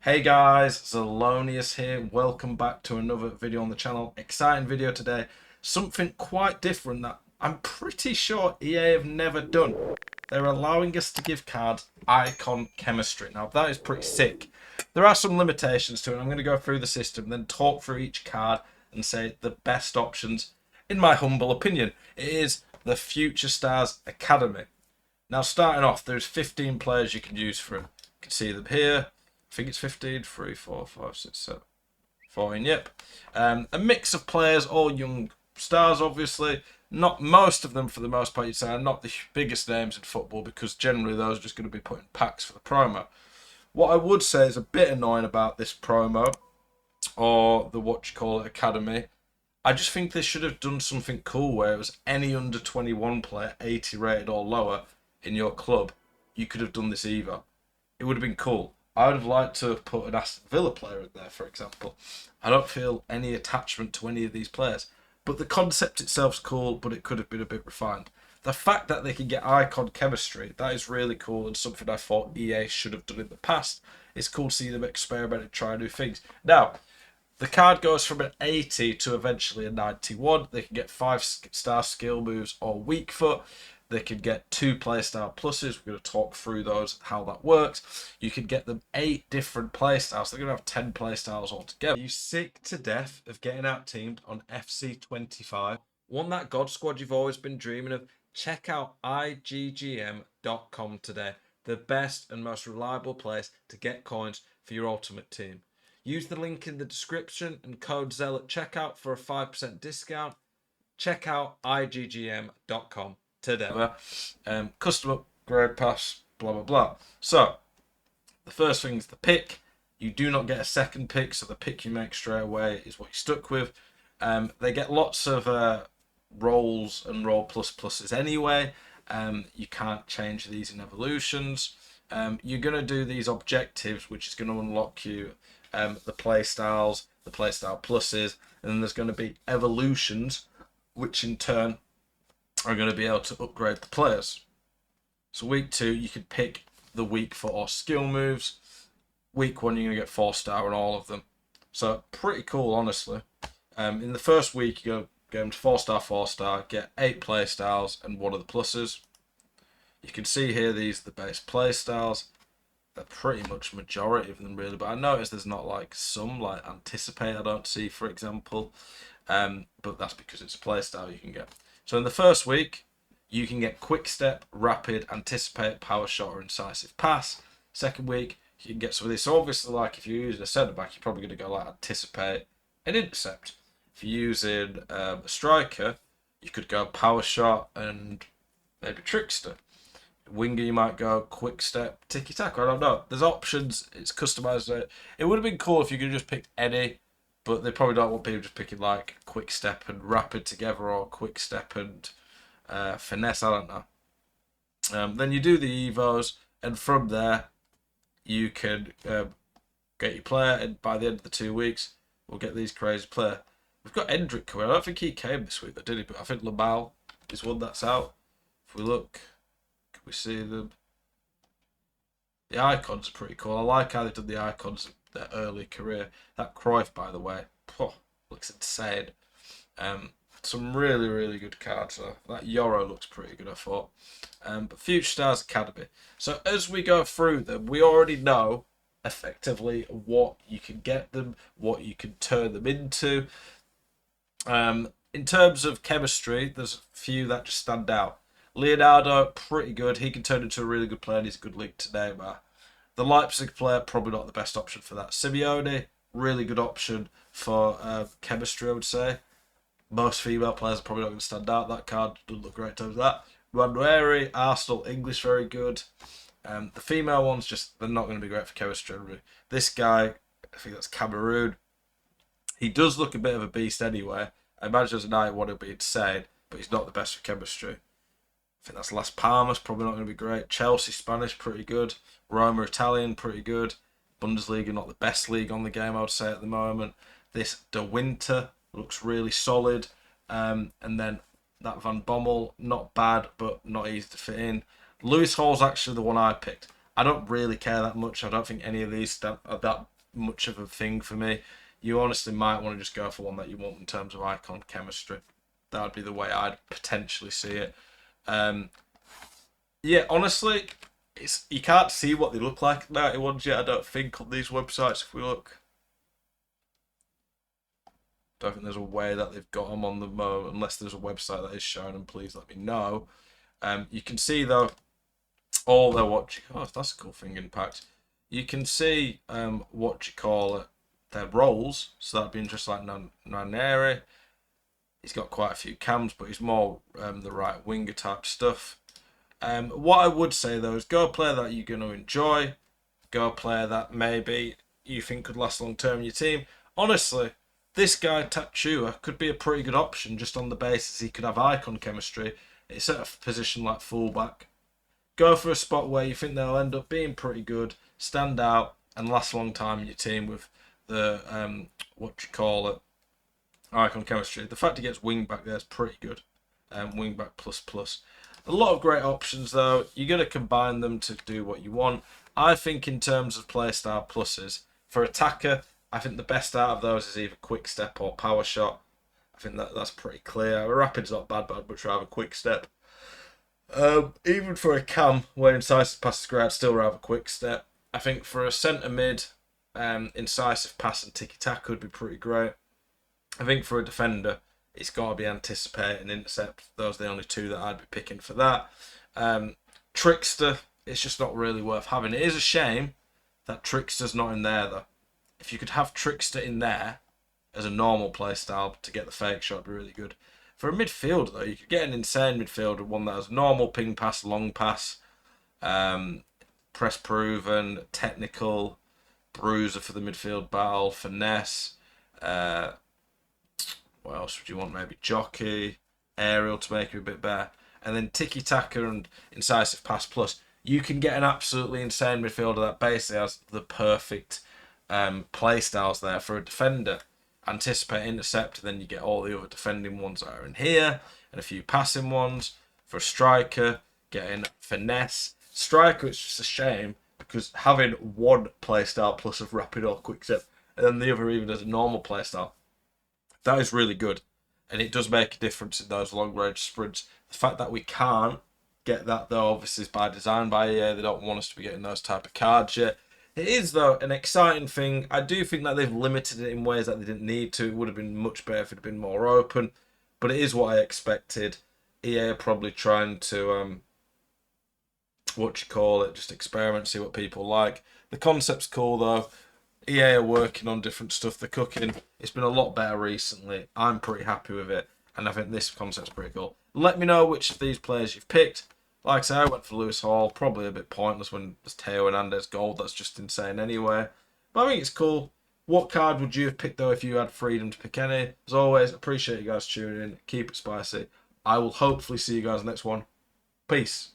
Hey guys, Zelonius here. Welcome back to another video on the channel. Exciting video today. Something quite different that I'm pretty sure EA have never done. They're allowing us to give cards icon chemistry. Now that is pretty sick. There are some limitations to it. I'm going to go through the system, then talk through each card and say the best options, in my humble opinion. It is the Future Stars Academy. Now starting off, there's 15 players you can use for it. You can see them here. I think it's 15, 3, 4, 5, 6, 7, 14, yep. A mix of players, all young stars, obviously. Not most of them, for the most part, you'd say, are not the biggest names in football because generally those are just going to be put in packs for the promo. What I would say is a bit annoying about this promo, or the what you call it academy, I just think they should have done something cool where it was any under 21 player, 80 rated or lower in your club, you could have done this either. It would have been cool. I would have liked to have put an Aston Villa player in there, for example. I don't feel any attachment to any of these players. But the concept itself's cool, but it could have been a bit refined. The fact that they can get icon chemistry, that is really cool and something I thought EA should have done in the past. It's cool to see them experiment and try new things. Now, the card goes from an 80 to eventually a 91. They can get 5-star skill moves or weak foot. They can get 2 playstyle pluses. We're going to talk through those, how that works. You can get them 8 different playstyles. They're going to have 10 playstyles altogether. Are you sick to death of getting out teamed on FC25? Want that God squad you've always been dreaming of? Check out IGGM.com today. The best and most reliable place to get coins for your ultimate team. Use the link in the description and code ZEL at checkout for a 5% discount. Check out IGGM.com today. Custom upgrade pass, blah, blah, blah. So, the first thing is the pick. You do not get a second pick, so the pick you make straight away is what you're stuck with. They get lots of rolls and roll plus pluses anyway. You can't change these in evolutions. You're going to do these objectives, which is going to unlock you the playstyle pluses, and then there's going to be evolutions, which in turn are going to be able to upgrade the players. So week 2, you could pick the weak foot or skill moves. Week 1, you're going to get 4-star on all of them. So pretty cool, honestly. In the first week, you go them to 4-star, 4-star, get 8 playstyles and 1 of the pluses. You can see here these are the base playstyles. They're pretty much majority of them really, but I noticed there's not like some like anticipate I don't see, for example. But that's because it's a playstyle you can get. So in the first week, you can get quick step, rapid, anticipate, power shot, or incisive pass. Second week, you can get some of this. So obviously, like if you're using a centre back, you're probably going to go like anticipate and intercept. If you're using a striker, you could go power shot and maybe trickster. Winger, you might go quick step, tiki taka. I don't know. There's options. It's customized. It would have been cool if you could just pick any, but they probably don't want people just picking like quick step and rapid together or quick step and finesse. I don't know. Then you do the evos, and from there you can get your player. And by the end of the 2 weeks, we'll get these crazy player. We've got Endrick coming. I don't think he came this week, though, did he? But I think Lamal is one that's out. If we look. We see them. The icons are pretty cool. I like how they did the icons in their early career. That Cruyff, by the way, looks insane. Some really, really good cards. That Euro looks pretty good, I thought. But Future Stars Academy. So as we go through them, we already know effectively what you can get them, what you can turn them into. In terms of chemistry, there's a few that just stand out. Leonardo, pretty good. He can turn into a really good player, and he's a good link to Neymar. The Leipzig player, probably not the best option for that. Simeone, really good option for chemistry, I would say. Most female players are probably not going to stand out. That card doesn't look great in terms of that. Ranieri, Arsenal, English, very good. The female ones, they're not going to be great for chemistry. Really. This guy, I think that's Cameroon. He does look a bit of a beast anyway. I imagine as a 91 he'll be insane, but he's not the best for chemistry. I think that's Las Palmas, probably not going to be great. Chelsea, Spanish, pretty good. Roma, Italian, pretty good. Bundesliga, not the best league on the game, I would say, at the moment. This De Winter looks really solid. And then that Van Bommel, not bad, but not easy to fit in. Lewis Hall's actually the one I picked. I don't really care that much. I don't think any of these are that much of a thing for me. You honestly might want to just go for one that you want in terms of icon chemistry. That would be the way I'd potentially see it. Yeah, honestly, you can't see what they look like 91s yet, I don't think, on these websites. If we look, don't think there's a way that they've got them on the unless there's a website that is showing them. Please let me know. You can see though all their oh, that's a cool thing. Impact. You can see what you call it, their roles. So that'd be interesting, like Naneri. He's got quite a few cams, but he's more the right winger type stuff. What I would say though is go a player that you're going to enjoy. Go a player that maybe you think could last long term in your team. Honestly, this guy Tatua could be a pretty good option just on the basis he could have icon chemistry. It's at a position like fullback. Go for a spot where you think they'll end up being pretty good, stand out, and last a long time in your team with the icon chemistry. The fact he gets wing back there is pretty good. Wing back plus. A lot of great options though. You're going to combine them to do what you want. I think in terms of playstyle pluses, for attacker, I think the best out of those is either quick step or power shot. I think that's pretty clear. Rapid's not bad, but I'd much rather quick step. Even for a cam where incisive pass is great, I'd still rather quick step. I think for a centre mid, incisive pass and tiki taka would be pretty great. I think for a defender, it's got to be anticipate and intercept. Those are the only two that I'd be picking for that. Trickster, it's just not really worth having. It is a shame that Trickster's not in there though. If you could have Trickster in there as a normal playstyle to get the fake shot, would be really good. For a midfielder though, you could get an insane midfielder, one that has normal ping pass, long pass, press proven, technical, bruiser for the midfield battle, finesse. What else would you want? Maybe jockey, aerial to make you a bit better, and then tiki taka and incisive pass plus. You can get an absolutely insane midfielder that basically has the perfect play styles there for a defender. Anticipate, intercept, and then you get all the other defending ones that are in here, and a few passing ones. For a striker, getting finesse. Striker, it's just a shame because having one playstyle plus of rapid or quick step, and then the other even as a normal playstyle, that is really good. And it does make a difference in those long range sprints. The fact that we can't get that though, obviously, is by design by EA. They don't want us to be getting those type of cards yet. It is, though, an exciting thing. I do think that they've limited it in ways that they didn't need to. It would have been much better if it had been more open. But it is what I expected. EA are probably trying to, just experiment, see what people like. The concept's cool, though. EA are working on different stuff. They're cooking. It's been a lot better recently. I'm pretty happy with it. And I think this concept's pretty cool. Let me know which of these players you've picked. Like I say, I went for Lewis Hall. Probably a bit pointless when there's Teo Hernandez gold. That's just insane anyway. But I think it's cool. What card would you have picked, though, if you had freedom to pick any? As always, appreciate you guys tuning in. Keep it spicy. I will hopefully see you guys next one. Peace.